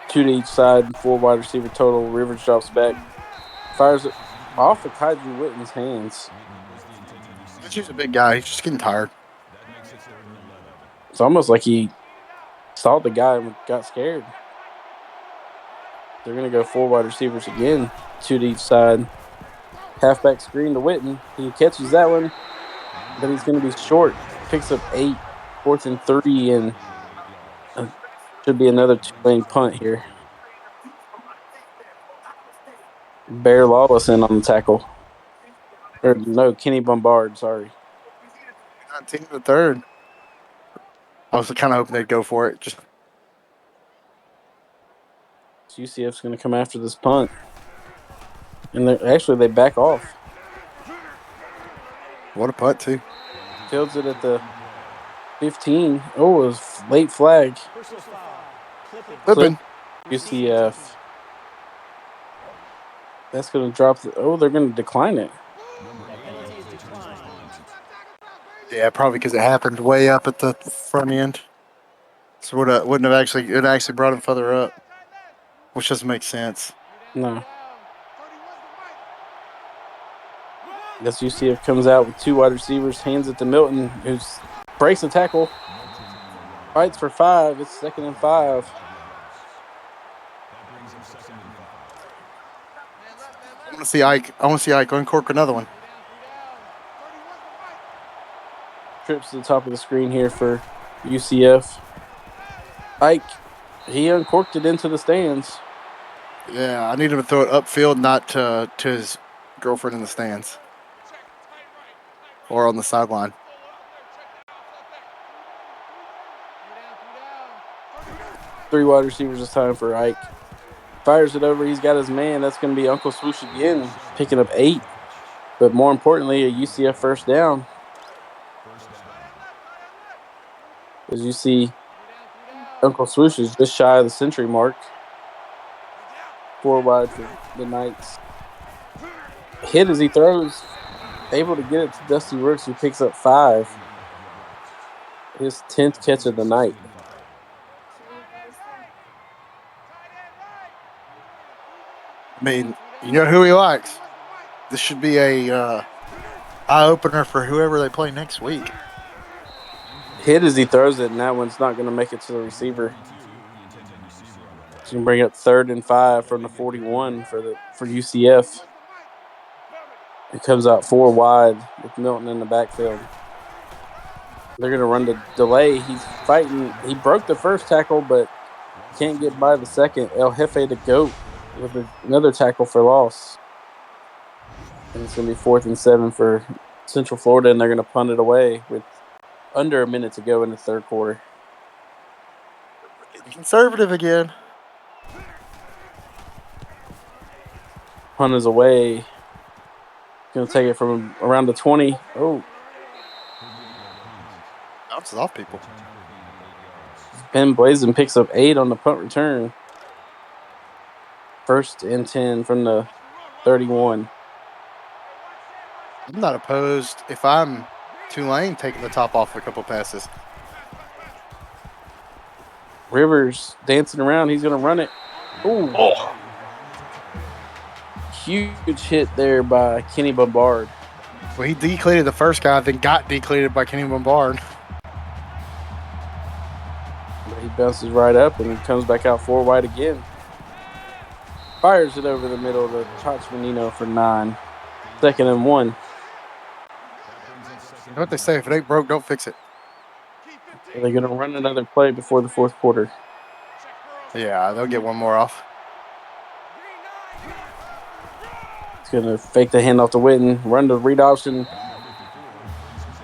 2 to each side, 4 wide receiver total. Rivers drops back. Fires it off of Kaiju Witten's hands. He's a big guy. He's just getting tired. It's almost like he saw the guy and got scared. They're going to go 4 wide receivers again. 2 to each side. Halfback screen to Witten. He catches that one, but he's going to be short. Picks up 8, 4th and 3, and should be another 2-lane punt here. Bear Lawless in on the tackle. Or no, Kenny Bombard, sorry. 19 to the 3rd. I was kind of hoping they'd go for it. Just UCF's going to come after this punt. And they back off. What a punt, too. Fields it at the 15. Oh, it was late flag. Clipping. UCF. That's going to drop. They're going to decline it. Yeah, probably because it happened way up at the front end. So it actually brought him further up, which doesn't make sense. No. I guess UCF comes out with 2 wide receivers, hands it to Milton, who breaks the tackle, fights for 5. It's 2nd and 5. I want to see Ike uncork another one. Trips to the top of the screen here for UCF. Ike, he uncorked it into the stands. Yeah, I need him to throw it upfield, not to his girlfriend in the stands or on the sideline. Three wide receivers this time for Ike. Fires it over. He's got his man. That's going to be Uncle Swoosh again, picking up 8. But more importantly, a UCF first down. As you see, Uncle Swoosh is just shy of the century mark. 4 wide for the Knights. Hit as he throws. Able to get it to Dusty Rooks, who picks up 5. His 10th catch of the night. I mean, you know who he likes. This should be a eye-opener for whoever they play next week. Hit as he throws it, and that one's not going to make it to the receiver. He's going to bring up 3rd and 5 from the 41 for UCF. It comes out 4 wide with Milton in the backfield. They're going to run the delay. He's fighting. He broke the first tackle, but can't get by the second. El Jefe to go with another tackle for loss. And it's going to be 4th and 7 for Central Florida, and they're going to punt it away with under a minute to go in the 3rd quarter. Getting conservative again. Punt is away. Going to take it from around the 20. Oh. Bounces off people. Ben Blazin picks up 8 on the punt return. 1st and 10 from the 31. I'm not opposed if I'm Tulane taking the top off a couple passes. Rivers dancing around. He's going to run it. Ooh. Oh. huge hit there by Kenny Bombard. Well, he decleated the first guy, then got decleated by Kenny Bombard. But he bounces right up and comes back out 4 wide again. Fires it over the middle to Chach Menino for 9. 2nd and 1. You know what they say? If it ain't broke, don't fix it. Are they going to run another play before the 4th quarter? Yeah, they'll get one more off. He's going to fake the handoff to Witten, run the read option,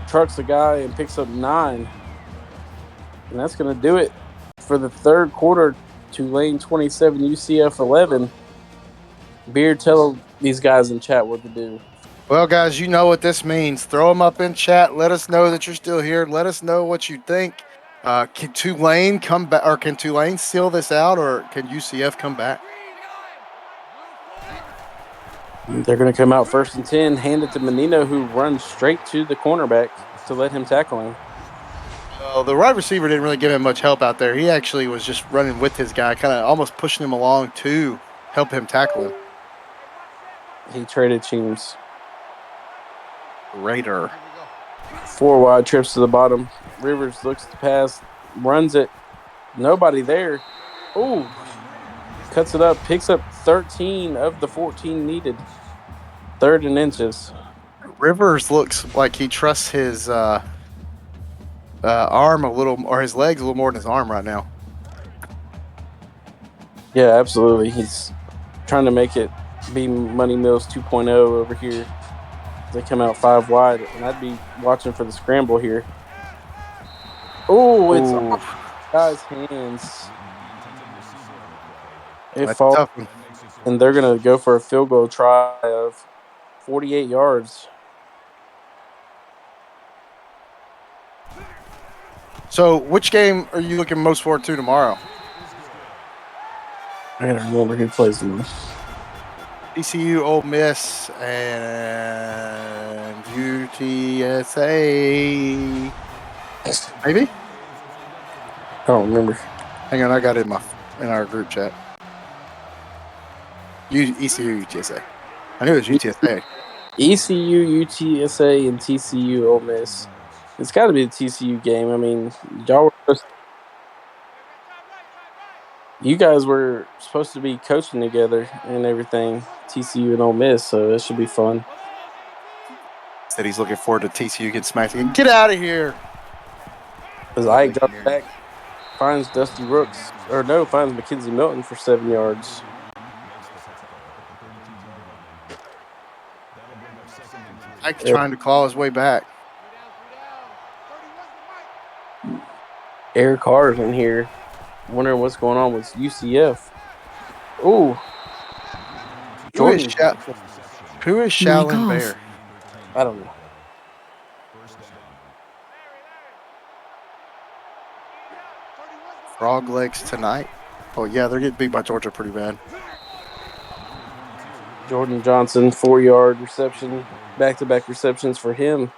trucks the guy, and picks up 9. And that's going to do it for the 3rd quarter. Tulane 27, UCF 11. Beard, tell these guys in chat what to do. Well, guys, you know what this means. Throw them up in chat. Let us know that you're still here. Let us know what you think. Can Tulane come back, or can Tulane seal this out, or can UCF come back? They're going to come out 1st and 10, hand it to Menino, who runs straight to the cornerback to let him tackle him. The wide receiver didn't really give him much help out there. He actually was just running with his guy, kind of almost pushing him along to help him tackle him. He traded teams. Raider. 4 wide trips to the bottom. Rivers looks to pass, runs it. Nobody there. Ooh. Cuts it up, picks up 13 of the 14 needed. 3rd and inches. Rivers looks like he trusts his arm a little, or his legs a little more than his arm right now. Yeah, absolutely. He's trying to make it be Money Mills 2.0 over here. They come out 5 wide, and I'd be watching for the scramble here. Oh, it's off guys' hands. It falls, and they're going to go for a field goal try of 48 yards. So, which game are you looking most forward to tomorrow? I gotta remember who plays the most. TCU, Ole Miss, and UTSA. Maybe? I don't remember. Hang on, I got it in our group chat. ECU, UTSA. I knew it was UTSA. ECU, UTSA, and TCU, Ole Miss. It's got to be the TCU game. I mean, you guys were supposed to be coaching together and everything, TCU and Ole Miss, so it should be fun. Said he's looking forward to TCU getting smacked again. Get out of here! As Ike drops back, finds Dusty Rooks, finds Mackenzie Milton for 7 yards. Ike's trying to claw his way back. Eric Carr's in here, wondering what's going on with UCF. Ooh. Jordan. Who is Shaolin Bear? I don't know. Frog legs tonight. Oh, yeah, they're getting beat by Georgia pretty bad. Jordan Johnson, 4-yard reception. Back-to-back receptions for him.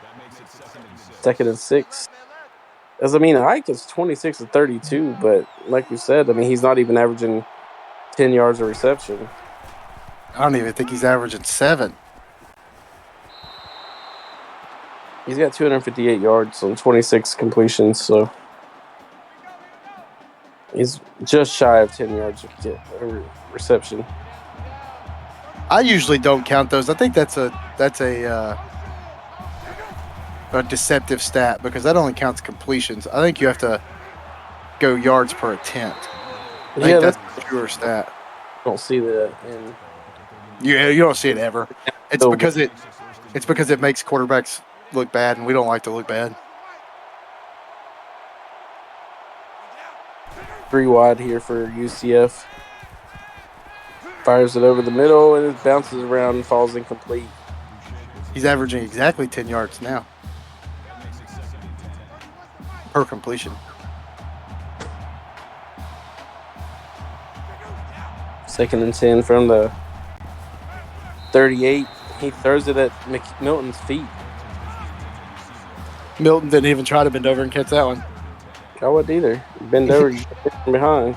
2nd and 6. Ike is 26 of 32, but like you said, he's not even averaging 10 yards of reception. I don't even think he's averaging 7. He's got 258 yards on 26 completions, so he's just shy of 10 yards of reception. I usually don't count those. I think that's a deceptive stat because that only counts completions. I think you have to go yards per attempt. I think that's a truer stat. I don't see that. You don't see it ever. It's because it makes quarterbacks look bad, and we don't like to look bad. 3 wide here for UCF. Fires it over the middle, and it bounces around and falls incomplete. He's averaging exactly 10 yards now per completion. 2nd and 10 from the 38. He throws it at Milton's feet. Milton didn't even try to bend over and catch that one. I wouldn't either. Bend over, you get from behind.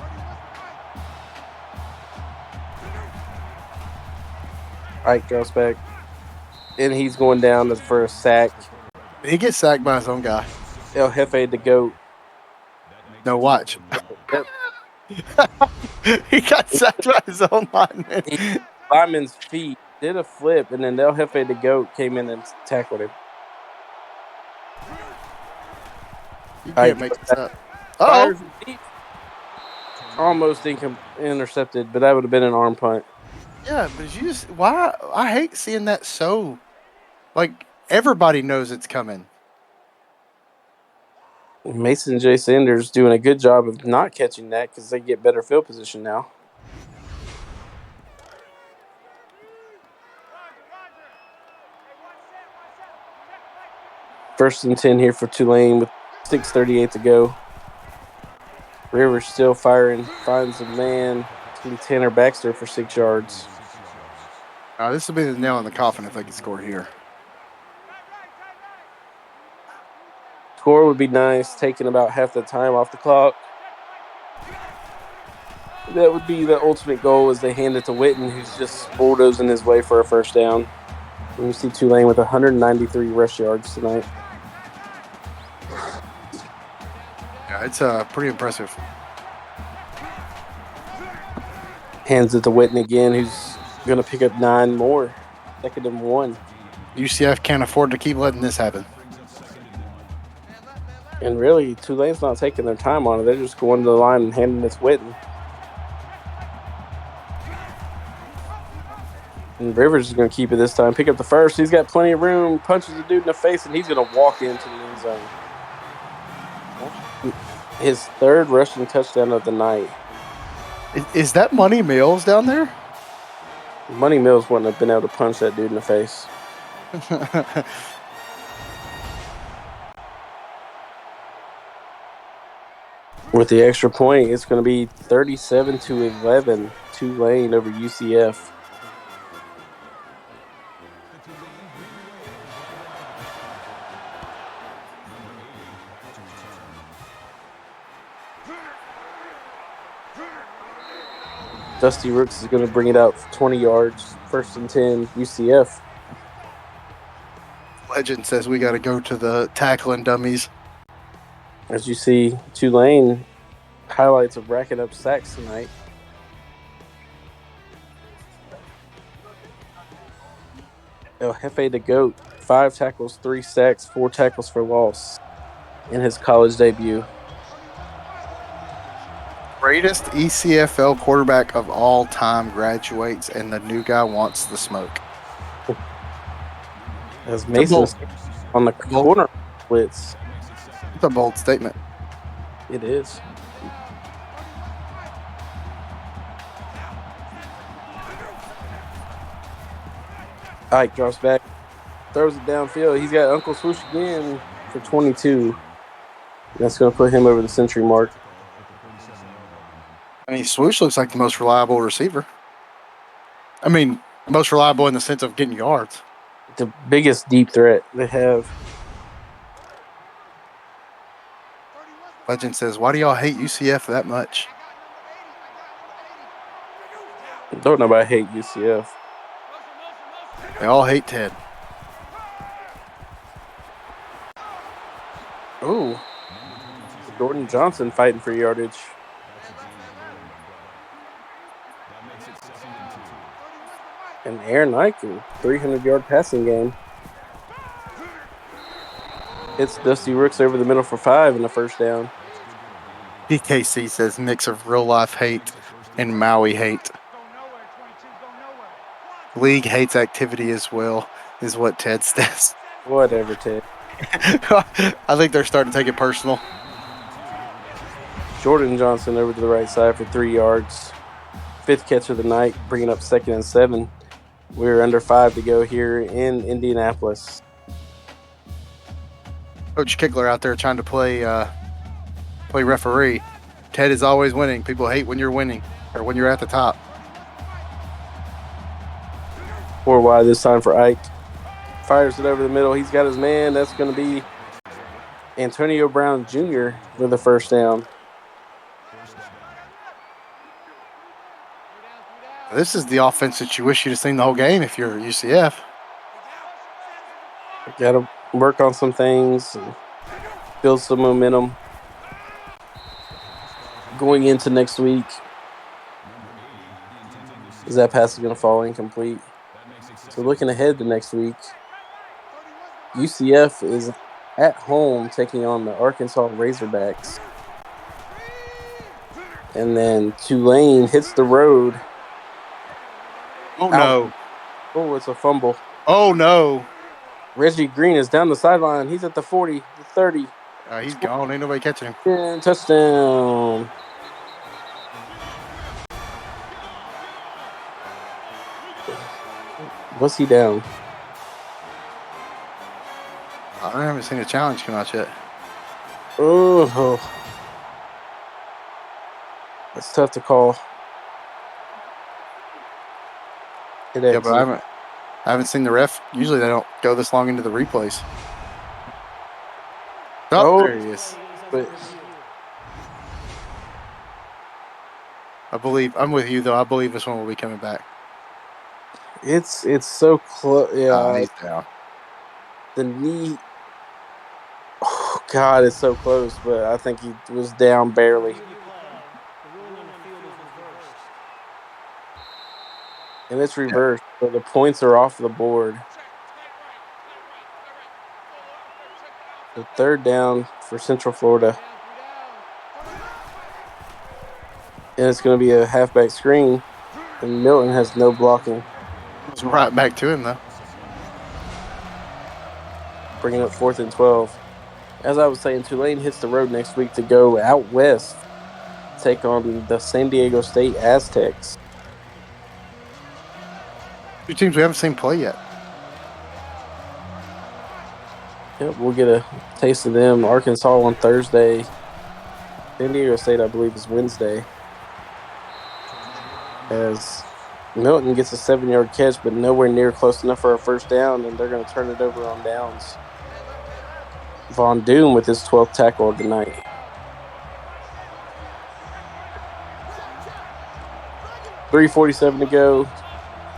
Ike drops back, and he's going down for a sack. He gets sacked by his own guy. El Jefe the GOAT. No, watch. Yep. He got sacked by his own lineman. He lineman's feet did a flip, and then El Jefe the GOAT came in and tackled him. You Ike can't make drops this back, up. Oh, fires deep. Almost intercepted, but that would have been an arm punt. yeah, but you just why? I hate seeing that. So, like everybody knows it's coming. Mason J. Sanders doing a good job of not catching that because they get better field position now. First and 10 here for Tulane with 6:38 to go. Rivers still firing, finds a man. It's going to be Tanner Baxter for 6 yards. This will be the nail in the coffin if they can score here. Score would be nice, taking about half the time off the clock. That would be the ultimate goal as they hand it to Witten, who's just bulldozing his way for a first down. And you see Tulane with 193 rush yards tonight. Yeah, it's pretty impressive. Hands it to Witten again, who's going to pick up 9 more. 2nd and 1. UCF can't afford to keep letting this happen. And really, Tulane's not taking their time on it. They're just going to the line and handing it to Witten. And Rivers is going to keep it this time. Pick up the first. He's got plenty of room. Punches the dude in the face, and he's going to walk into the end zone. His 3rd rushing touchdown of the night. Is that Money Mills down there? Money Mills wouldn't have been able to punch that dude in the face. With the extra point, it's going to be 37-11, Tulane over UCF. Dusty Rooks is going to bring it out for 20 yards. 1st and 10, UCF. Legend says we got to go to the tackling dummies. As you see, Tulane highlights of racking up sacks tonight. El Jefe the GOAT, 5 tackles, 3 sacks, 4 tackles for loss in his college debut. Greatest ECFL quarterback of all time graduates, and the new guy wants the smoke. As Mason on the corner blitz. It's a bold statement. It is. Ike drops back, throws it downfield. He's got Uncle Swoosh again for 22. That's going to put him over the century mark. I mean, Swoosh looks like the most reliable receiver. I mean, most reliable in the sense of getting yards. The biggest deep threat they have. Legend says, why do y'all hate UCF that much? Don't nobody hate UCF. They all hate Ted. Ooh. Jordan Johnson fighting for yardage. And Aaron Eichen, 300-yard passing game. It's Dusty Rooks over the middle for 5 and a first down. DKC says mix of real life hate and Maui hate. League hates activity as well, is what Ted says. Whatever, Ted. I think they're starting to take it personal. Jordan Johnson over to the right side for 3 yards. 5th catch of the night, bringing up 2nd and 7. We're under 5 to go here in Indianapolis. Coach Kickler out there trying to play referee. Ted is always winning. People hate when you're winning or when you're at the top. 4 wide this time for Ike. Fires it over the middle. He's got his man. That's going to be Antonio Brown Jr. for the first down. This is the offense that you wish you'd have seen the whole game if you're UCF. Got to work on some things and build some momentum going into next week. Is that pass is going to fall incomplete? So looking ahead to next week, UCF is at home taking on the Arkansas Razorbacks. And then Tulane hits the road. Oh, no. Oh, it's a fumble. Oh, no. Reggie Green is down the sideline. He's at the 40, the 30. He's gone. Ain't nobody catching him. And touchdown. What's he down? I haven't seen a challenge come out yet. Oh, that's tough to call. Yeah, but I haven't seen the ref. Usually they don't go this long into the replays. Oh, there he is. But I'm with you though. I believe this one will be coming back. it's so close. Yeah, he's down. The knee. Oh God, it's so close, but I think he was down barely. And it's reversed, so the points are off the board. The third down for Central Florida. And it's going to be a halfback screen, and Milton has no blocking. It's right back to him, though. Bringing up 4th and 12. As I was saying, Tulane hits the road next week to go out west, take on the San Diego State Aztecs. Two teams we haven't seen play yet. Yep, we'll get a taste of them. Arkansas on Thursday. San Diego State, I believe, is Wednesday. As Milton gets a 7-yard catch, but nowhere near close enough for a first down, and they're going to turn it over on downs. Von Doom with his 12th tackle of the night. .347 to go.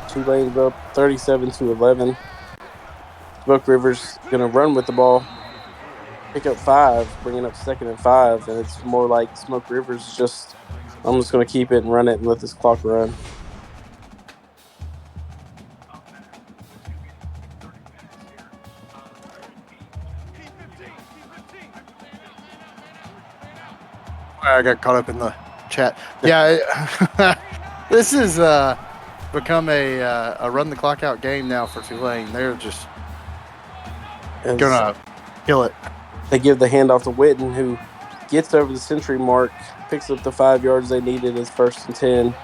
Tulane's up 37-11. Smoke Rivers going to run with the ball. Pick up 5, bringing up 2nd and 5, and it's more like Smoke Rivers just, I'm just going to keep it and run it and let this clock run. I got caught up in the chat. Yeah, this has become a run the clock out game now for Tulane. They're just gonna kill it. They give the handoff to Witten, who gets over the century mark, picks up the 5 yards they needed as 1st and 10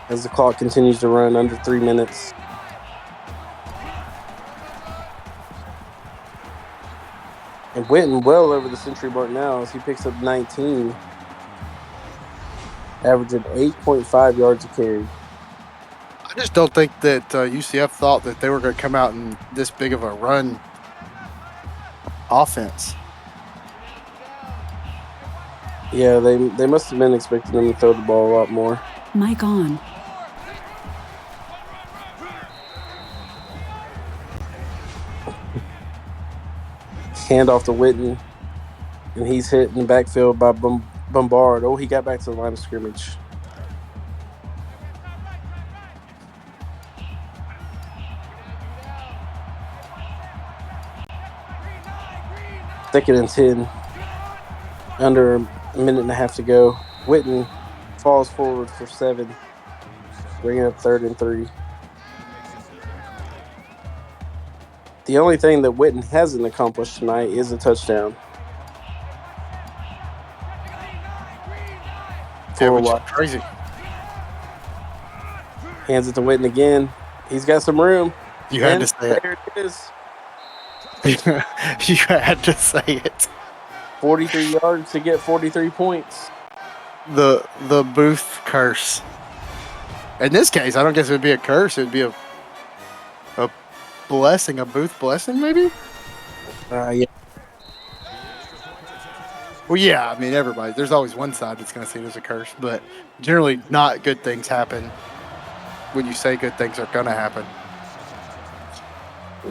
as the clock continues to run under 3 minutes. And Witten well over the century mark now as he picks up 19, averaging 8.5 yards a carry. I just don't think that UCF thought that they were going to come out in this big of a run offense. Yeah, they must have been expecting them to throw the ball a lot more. Mic on. Handoff to Witten, and he's hit in the backfield by Bombard. Oh, he got back to the line of scrimmage. Second and 10. Under a minute and a half to go. Witten falls forward for 7, bringing up 3rd and 3. The only thing that Witten hasn't accomplished tonight is a touchdown. Which is crazy. Hands it to Witten again. He's got some room. You had to say it. There it is. You had to say it. 43 yards to get 43 points. The Booth curse. In this case, I don't guess it would be a curse. It would be a blessing, a Booth blessing, maybe? Yeah. Well, yeah, I mean, everybody. There's always one side that's going to see it as a curse, but generally not good things happen when you say good things are going to happen.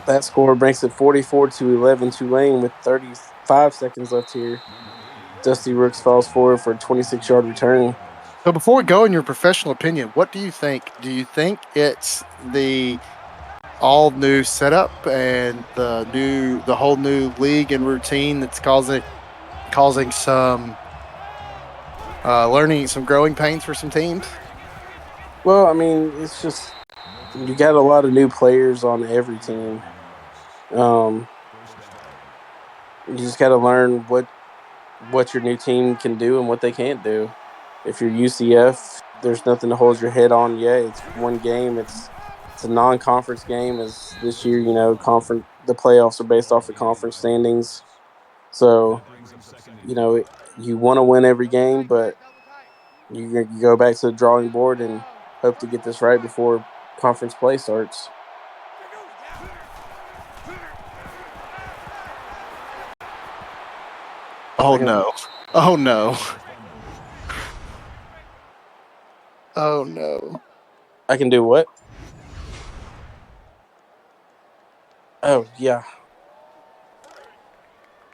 That score brings it 44-11 Tulane with 35 seconds left here. Dusty Rooks falls forward for a 26-yard return. So before we go, in your professional opinion, what do you think? Do you think it's the all new setup and the whole new league and routine that's causing some learning, some growing pains for some teams? Well, I mean, it's just you got a lot of new players on every team. Um, you just got to learn what your new team can do and what they can't do. If you're UCF, there's nothing to hold your head on yet. It's one game. It's a non-conference game. As this year, conference the playoffs are based off of conference standings. So, you want to win every game, but you go back to the drawing board and hope to get this right before conference play starts. Oh I can no! Oh no! Oh no! I can do what? Oh yeah,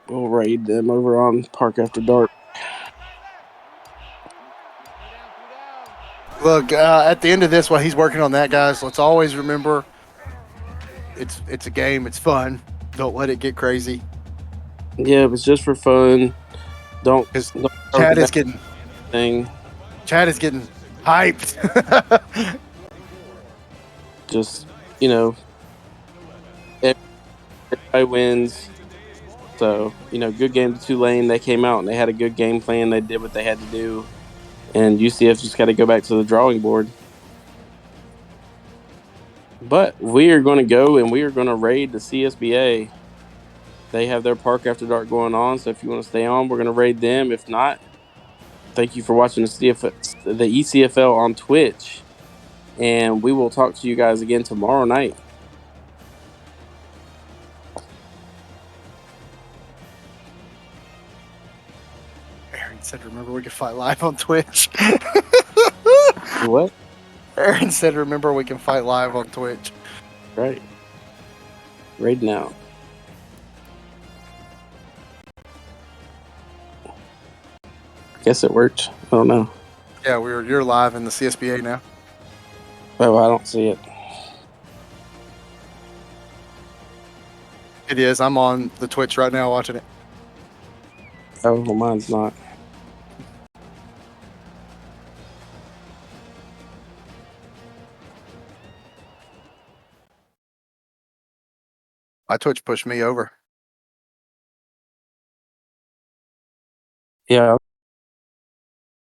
we'll raid them over on Park After Dark. Look, at the end of this, while he's working on that, guys, let's always remember it's a game. It's fun. Don't let it get crazy. Yeah, if it's just for fun, don't Because don't start Chad with is that getting thing. Chad is getting hyped. Just everybody wins. So good game to Tulane. They came out and they had a good game plan. They did what they had to do, and UCF just got to go back to the drawing board. But we are going to go and we are going to raid the CSBA. They have their Park After Dark going on. So if you want to stay on, we're going to raid them. If not, thank you for watching the ECFL on Twitch. And we will talk to you guys again tomorrow night. Aaron said, "Remember, we can fight live on Twitch." What? Aaron said, "Remember, we can fight live on Twitch." Right. Raid now. Guess it worked. I don't know. Yeah, you're live in the CSBA now. Oh, I don't see it. It is. I'm on the Twitch right now watching it. Oh, well, mine's not. My Twitch pushed me over. Yeah,